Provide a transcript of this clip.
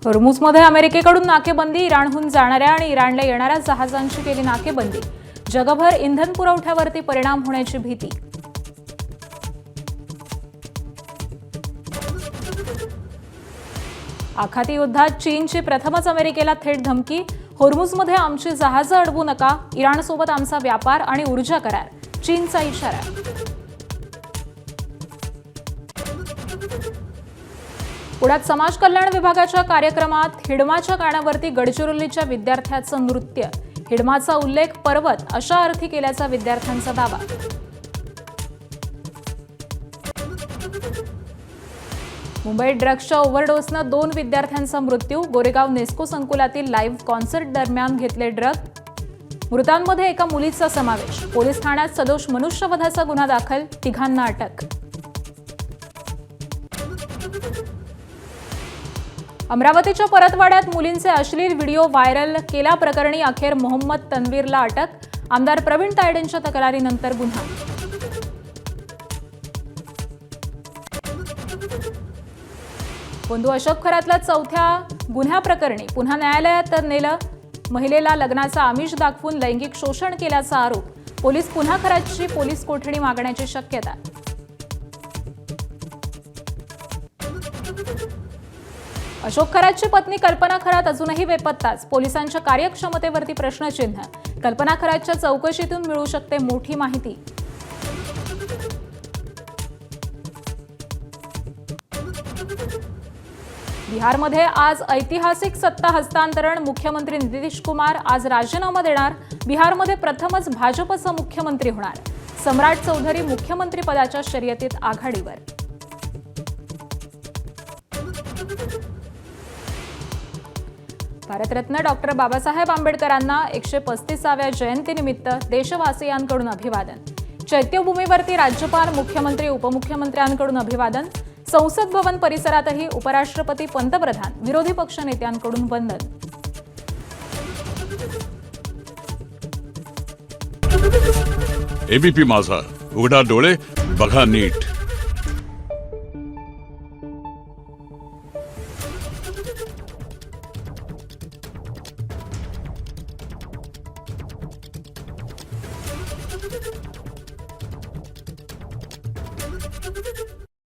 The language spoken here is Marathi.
होर्मुझमध्ये अमेरिकेकडून नाकेबंदी, इराणहून जाणाऱ्या आणि इराणला येणाऱ्या जहाजांची केली नाकेबंदी. जगभर इंधन पुरवठ्यावरती परिणाम होण्याची भीती. आखाती युद्धात चीनची प्रथमच अमेरिकेला थेट धमकी. होर्मुझमध्ये आमची जहाजं अडवू नका, इराणसोबत आमचा व्यापार आणि ऊर्जा करार, चीनचा इशारा. पुण्यात समाज कल्याण विभागाच्या कार्यक्रमात हिडमाच्या गाण्यावरती गडचिरोलीच्या विद्यार्थ्याचं नृत्य. हिडमाचा उल्लेख पर्वत अशा अर्थी केल्याचा विद्यार्थ्यांचा दावा. मुंबईत ड्रग्सच्या ओव्हरडोसनं 2 विद्यार्थ्यांचा मृत्यू. गोरेगाव नेस्को संकुलातील लाईव्ह कॉन्सर्ट दरम्यान घेतले ड्रग. मृतांमध्ये एका मुलीचा समावेश. पोलीस ठाण्यात सदोष मनुष्यवधाचा गुन्हा दाखल, 3घांना अटक. अमरावतीच्या परतवाड्यात मुलींचे अश्लील व्हिडिओ व्हायरल केल्याप्रकरणी अखेर मोहम्मद तन्वीरला अटक. आमदार प्रवीण तायडेंच्या तक्रारीनंतर गुन्हा. बंधू अशोक खरातला 4थ्या गुन्ह्याप्रकरणी पुन्हा न्यायालयात नेलं. महिलेला लग्नाचा आमिष दाखवून लैंगिक शोषण केल्याचा आरोप. पोलीस पुन्हा खरातची पोलीस कोठडी मागण्याची शक्यता. अशोक खरातची पत्नी कल्पना खरात अजूनही बेपत्ताच. पोलिसांच्या कार्यक्षमतेवरती प्रश्नचिन्ह. कल्पना खरातच्या चौकशीतून मिळू शकते मोठी माहिती. बिहारमध्ये आज ऐतिहासिक सत्ता हस्तांतरण. मुख्यमंत्री नितीश कुमार आज राजीनामा देणार. बिहारमध्ये प्रथमच भाजपचा मुख्यमंत्री होणार. सम्राट चौधरी मुख्यमंत्री पदाच्या शर्यतीत आघाडीवर. भारतरत्न डॉक्टर बाबासाहेब आंबेडकरांना 135व्या जयंतीनिमित्त देशवासियांकडून अभिवादन. चैत्यभूमीवरती राज्यपाल, मुख्यमंत्री, उपमुख्यमंत्र्यांकडून अभिवादन. संसद भवन परिसरातही उपराष्ट्रपती, पंतप्रधान, विरोधी पक्ष नेत्यांकडून वंदन. एबीपी माझा, उघडा डोळे बघा नीट.